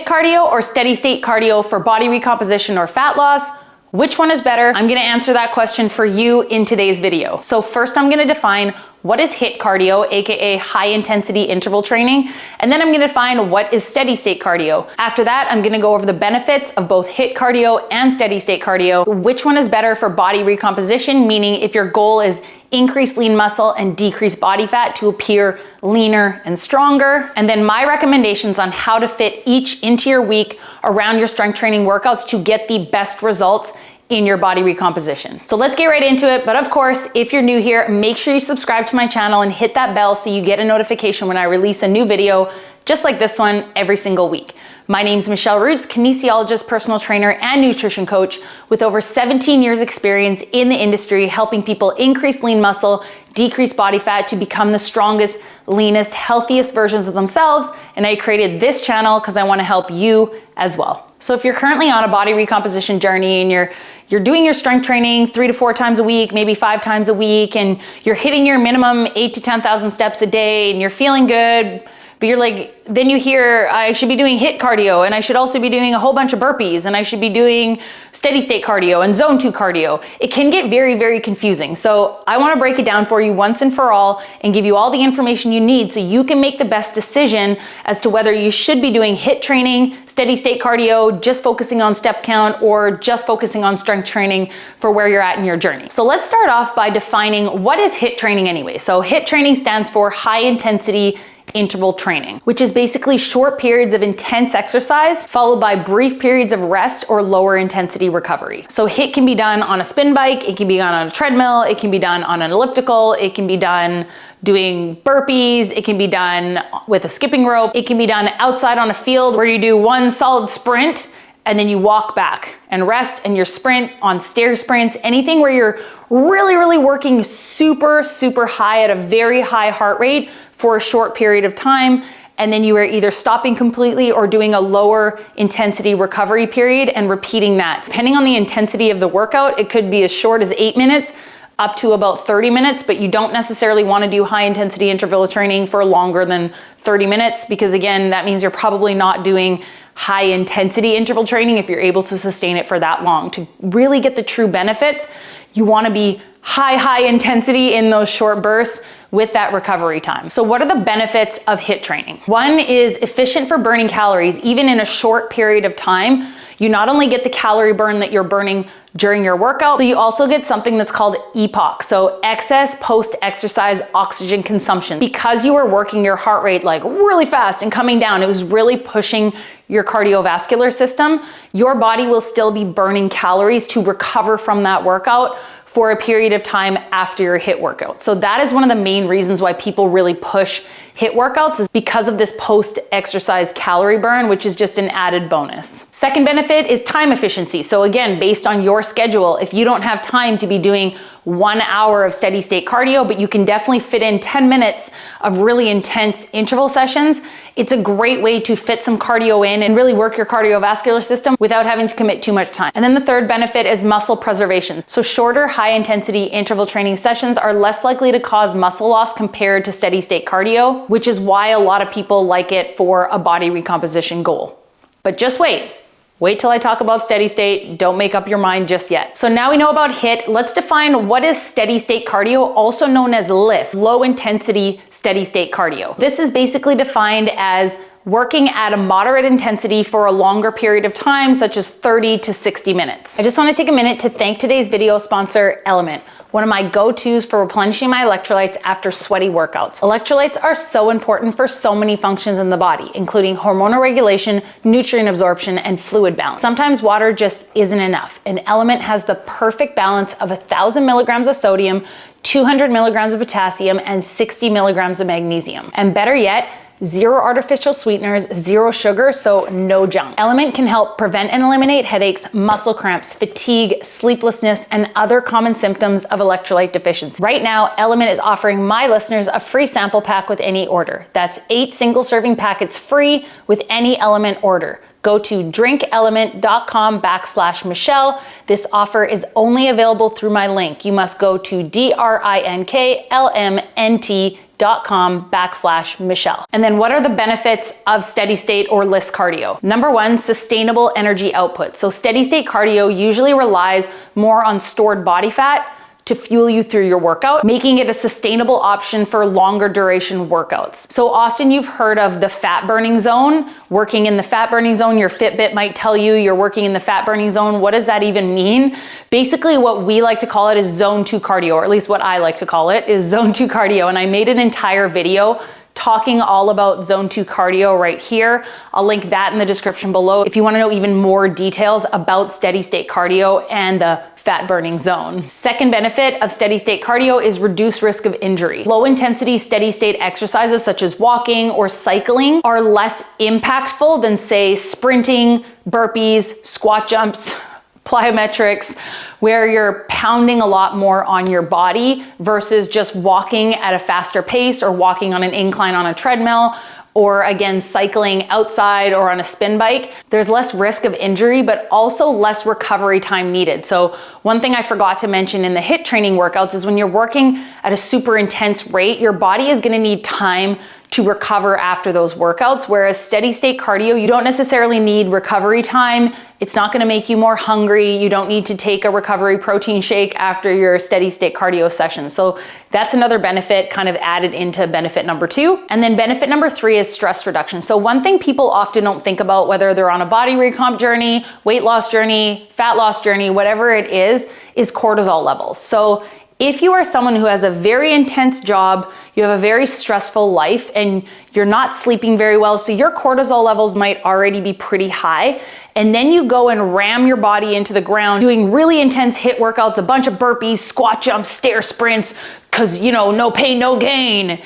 cardio or steady state cardio for body recomposition or fat loss? Which one is better? I'm gonna answer that question for you in today's video. So first I'm gonna define what is HIIT cardio, aka high intensity interval training, and then I'm gonna define what is steady state cardio. After that, I'm gonna go over the benefits of both HIIT cardio and steady state cardio, which one is better for body recomposition, meaning if your goal is increase lean muscle and decrease body fat to appear leaner and stronger, and then my recommendations on how to fit each into your week around your strength training workouts to get the best results in your body recomposition. So let's get right into it. But of course, if you're new here, make sure you subscribe to my channel and hit that bell so you get a notification when I release a new video just like this one every single week. My name's Michelle Roots, kinesiologist, personal trainer, and nutrition coach with over 17 years experience in the industry, helping people increase lean muscle, decrease body fat to become the strongest, leanest, healthiest versions of themselves. And I created this channel because I want to help you as well. So if you're currently on a body recomposition journey and you're doing your strength training 3 to 4 times a week, maybe 5 times a week, and you're hitting your minimum 8 to 10,000 steps a day and you're feeling good, but you're like, then you hear, I should be doing HIIT cardio, and I should also be doing a whole bunch of burpees, and I should be doing steady state cardio and zone 2 cardio. It can get very, very confusing. So I wanna break it down for you once and for all and give you all the information you need so you can make the best decision as to whether you should be doing HIIT training, steady state cardio, just focusing on step count, or just focusing on strength training for where you're at in your journey. So let's start off by defining what is HIIT training anyway. So HIIT training stands for high intensity interval training, which is basically short periods of intense exercise followed by brief periods of rest or lower intensity recovery. So HIIT can be done on a spin bike, it can be done on a treadmill, it can be done on an elliptical, it can be done doing burpees, it can be done with a skipping rope, it can be done outside on a field where you do one solid sprint and then you walk back and rest, and your sprint on stair sprints, anything where you're really working super high at a very high heart rate for a short period of time, and then you are either stopping completely or doing a lower intensity recovery period and repeating that. Depending on the intensity of the workout, it could be as short as 8 minutes up to about 30 minutes, but you don't necessarily want to do high intensity interval training for longer than 30 minutes because again, that means you're probably not doing high intensity interval training if you're able to sustain it for that long. To really get the true benefits, you want to be high intensity in those short bursts with that recovery time. So what are the benefits of HIIT training? One is efficient for burning calories, even in a short period of time. You not only get the calorie burn that you're burning during your workout, but you also get something that's called EPOC, so excess post-exercise oxygen consumption. Because you were working your heart rate like really fast and coming down, it was really pushing your cardiovascular system, your body will still be burning calories to recover from that workout for a period of time after your HIIT workout. So that is one of the main reasons why people really push HIIT workouts, is because of this post-exercise calorie burn, which is just an added bonus. Second benefit is time efficiency. So again, based on your schedule, if you don't have time to be doing 1 hour of steady state cardio, but you can definitely fit in 10 minutes of really intense interval sessions, it's a great way to fit some cardio in and really work your cardiovascular system without having to commit too much time. And then the third benefit is muscle preservation. So shorter, high intensity interval training sessions are less likely to cause muscle loss compared to steady state cardio, which is why a lot of people like it for a body recomposition goal. But just wait. Wait till I talk about steady state. Don't make up your mind just yet. So now we know about HIIT. Let's define what is steady state cardio, also known as LIST, low intensity steady state cardio. This is basically defined as working at a moderate intensity for a longer period of time, such as 30 to 60 minutes. I just want to take a minute to thank today's video sponsor, Element, one of my go-tos for replenishing my electrolytes after sweaty workouts. Electrolytes are so important for so many functions in the body, including hormonal regulation, nutrient absorption, and fluid balance. Sometimes water just isn't enough, and Element has the perfect balance of 1,000 milligrams of sodium, 200 milligrams of potassium, and 60 milligrams of magnesium. And better yet, 0 artificial sweeteners, 0 sugar, so no junk. Element can help prevent and eliminate headaches, muscle cramps, fatigue, sleeplessness, and other common symptoms of electrolyte deficiency. Right now, Element is offering my listeners a free sample pack with any order. That's 8 single serving packets free with any Element order. Go to drinkelement.com/Michelle. This offer is only available through my link. You must go to drinklmnt www.hiit.com/Michelle. And then what are the benefits of steady state or LIST cardio? Number one, sustainable energy output. So steady state cardio usually relies more on stored body fat to fuel you through your workout, making it a sustainable option for longer duration workouts. So often you've heard of the fat burning zone, working in the fat burning zone. Your Fitbit might tell you you're working in the fat burning zone. What does that even mean? Basically what we like to call it is zone 2 cardio, or at least what I like to call it is zone 2 cardio. And I made an entire video talking all about zone 2 cardio right here. I'll link that in the description below if you want to know even more details about steady state cardio and the fat burning zone. Second benefit of steady state cardio is reduced risk of injury. Low intensity steady state exercises such as walking or cycling are less impactful than say sprinting, burpees, squat jumps, plyometrics, where you're pounding a lot more on your body versus just walking at a faster pace or walking on an incline on a treadmill, or again, cycling outside or on a spin bike. There's less risk of injury, but also less recovery time needed. So one thing I forgot to mention in the HIIT training workouts is when you're working at a super intense rate, your body is gonna need time to recover after those workouts, whereas steady state cardio, you don't necessarily need recovery time. It's not gonna make you more hungry. You don't need to take a recovery protein shake after your steady state cardio session. So that's another benefit kind of added into benefit number 2. And then benefit number 3 is stress reduction. So one thing people often don't think about, whether they're on a body recomp journey, weight loss journey, fat loss journey, whatever it is cortisol levels. So if you are someone who has a very intense job, you have a very stressful life, and you're not sleeping very well, so your cortisol levels might already be pretty high, and then you go and ram your body into the ground doing really intense HIIT workouts, a bunch of burpees, squat jumps, stair sprints, because, you know, no pain, no gain.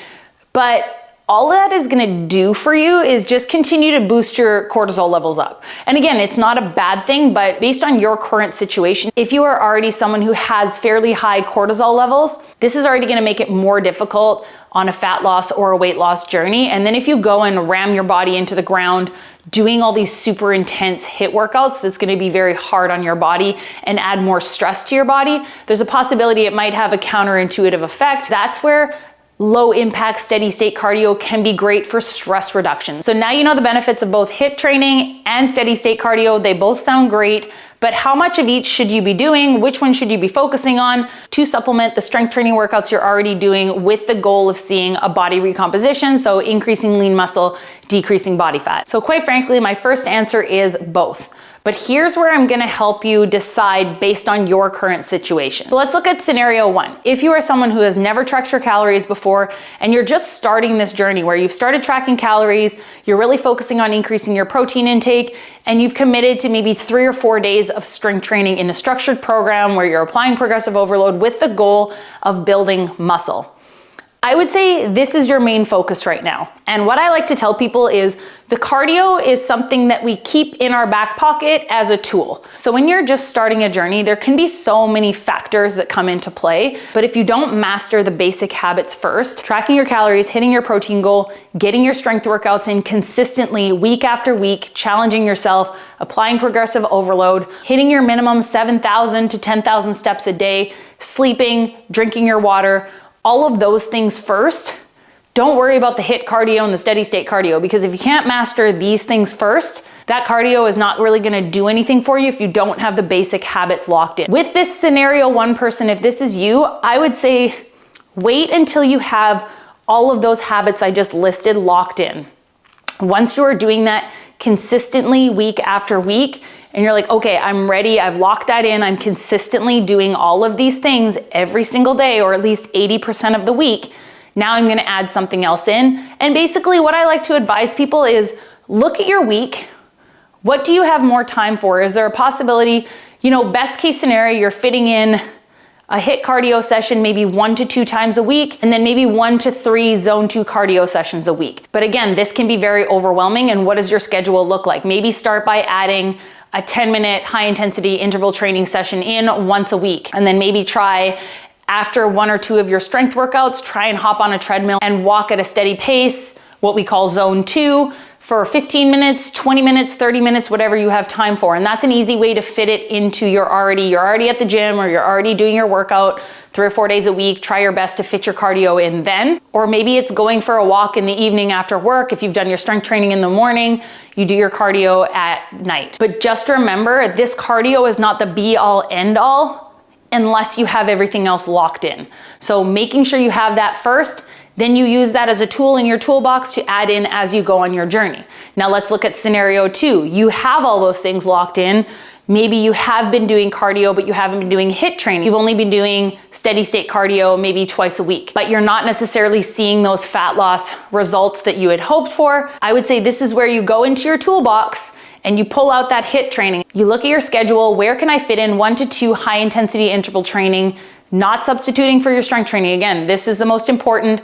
But all that is gonna do for you is just continue to boost your cortisol levels up. And again, it's not a bad thing, but based on your current situation, if you are already someone who has fairly high cortisol levels, this is already gonna make it more difficult on a fat loss or a weight loss journey. And then if you go and ram your body into the ground, doing all these super intense HIIT workouts, that's gonna be very hard on your body and add more stress to your body. There's a possibility it might have a counterintuitive effect. That's where low impact steady state cardio can be great for stress reduction. So now you know the benefits of both HIIT training and steady state cardio. They both sound great, but how much of each should you be doing? Which one should you be focusing on to supplement the strength training workouts you're already doing with the goal of seeing a body recomposition? So increasing lean muscle, decreasing body fat. So quite frankly, my first answer is both. But here's where I'm gonna help you decide based on your current situation. So let's look at scenario 1. If you are someone who has never tracked your calories before and you're just starting this journey where you've started tracking calories, you're really focusing on increasing your protein intake, and you've committed to maybe 3 or 4 days of strength training in a structured program where you're applying progressive overload with the goal of building muscle. I would say this is your main focus right now. And what I like to tell people is the cardio is something that we keep in our back pocket as a tool. So when you're just starting a journey, there can be so many factors that come into play. But if you don't master the basic habits first, tracking your calories, hitting your protein goal, getting your strength workouts in consistently week after week, challenging yourself, applying progressive overload, hitting your minimum 7,000 to 10,000 steps a day, sleeping, drinking your water, all of those things first. Don't worry about the HIIT cardio and the steady state cardio, because if you can't master these things first, that cardio is not really gonna do anything for you if you don't have the basic habits locked in. With this scenario 1 person, if this is you, I would say wait until you have all of those habits I just listed locked in. Once you are doing that consistently week after week, and you're like, okay, I'm ready, I've locked that in, I'm consistently doing all of these things every single day, or at least 80% of the week, now I'm gonna add something else in. And basically what I like to advise people is look at your week. What do you have more time for? Is there a possibility, you know, best case scenario, you're fitting in a HIIT cardio session maybe 1 to 2 times a week, and then maybe 1 to 3 zone 2 cardio sessions a week. But again, this can be very overwhelming, and what does your schedule look like? Maybe start by adding a 10-minute high intensity interval training session in once a week. And then maybe try after 1 or 2 of your strength workouts, try and hop on a treadmill and walk at a steady pace, what we call zone 2, for 15 minutes, 20 minutes, 30 minutes, whatever you have time for. And that's an easy way to fit it into you're already at the gym or you're already doing your workout 3 or 4 days a week. Try your best to fit your cardio in then. Or maybe it's going for a walk in the evening after work. If you've done your strength training in the morning, you do your cardio at night. But just remember, this cardio is not the be all end all unless you have everything else locked in. So making sure you have that first, then you use that as a tool in your toolbox to add in as you go on your journey. Now let's look at scenario 2. You have all those things locked in. Maybe you have been doing cardio, but you haven't been doing HIIT training. You've only been doing steady state cardio maybe twice a week, but you're not necessarily seeing those fat loss results that you had hoped for. I would say this is where you go into your toolbox and you pull out that HIIT training. You look at your schedule, where can I fit in 1 to 2 high intensity interval training, not substituting for your strength training. Again, this is the most important.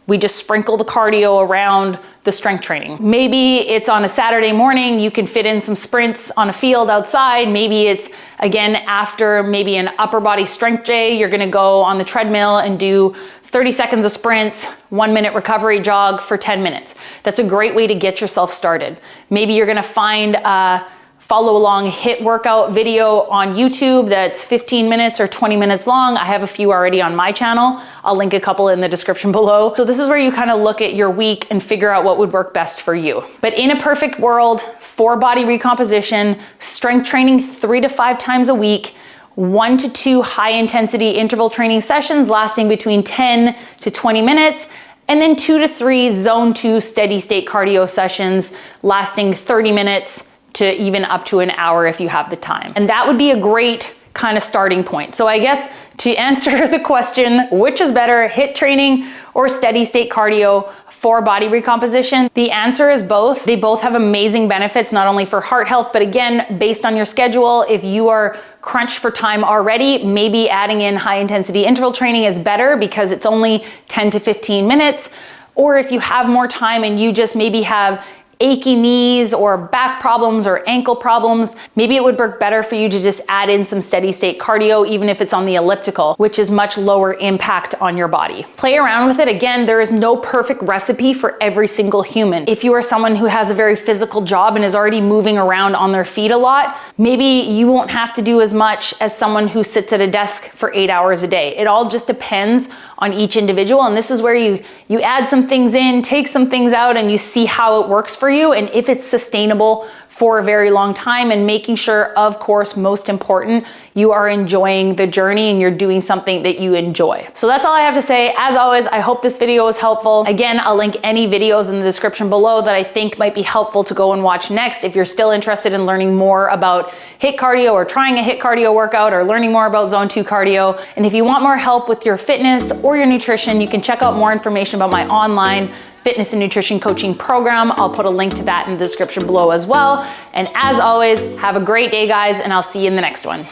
We just sprinkle the cardio around the strength training. Maybe it's on a Saturday morning, you can fit in some sprints on a field outside. Maybe it's, again, after maybe an upper body strength day, you're gonna go on the treadmill and do 30 seconds of sprints, 1 minute recovery jog for 10 minutes. That's a great way to get yourself started. Maybe you're gonna find a follow along HIIT workout video on YouTube that's 15 minutes or 20 minutes long. I have a few already on my channel. I'll link a couple in the description below. So this is where you kind of look at your week and figure out what would work best for you. But in a perfect world, for body recomposition, strength training 3 to 5 times a week, 1 to 2 high intensity interval training sessions lasting between 10 to 20 minutes, and then 2 to 3 zone 2 steady state cardio sessions lasting 30 minutes to even up to an hour if you have the time. And that would be a great kind of starting point. So I guess to answer the question, which is better, HIIT training or steady state cardio for body recomposition? The answer is both. They both have amazing benefits, not only for heart health, but again, based on your schedule, if you are crunched for time already, maybe adding in high intensity interval training is better because it's only 10 to 15 minutes. Or if you have more time and you just maybe have achy knees or back problems or ankle problems, maybe it would work better for you to just add in some steady state cardio, even if it's on the elliptical, which is much lower impact on your body. Play around with it. Again, there is no perfect recipe for every single human. If you are someone who has a very physical job and is already moving around on their feet a lot, maybe you won't have to do as much as someone who sits at a desk for 8 hours a day. It all just depends on each individual. And this is where you add some things in, take some things out, and you see how it works for you and if it's sustainable for a very long time, and making sure, of course, most important, you are enjoying the journey and you're doing something that you enjoy. So that's all I have to say. As always, I hope this video was helpful. Again, I'll link any videos in the description below that I think might be helpful to go and watch next if you're still interested in learning more about HIIT cardio or trying a HIIT cardio workout or learning more about zone 2 cardio. And if you want more help with your fitness or your nutrition, you can check out more information about my online fitness and nutrition coaching program. I'll put a link to that in the description below as well. And as always, have a great day, guys, and I'll see you in the next one.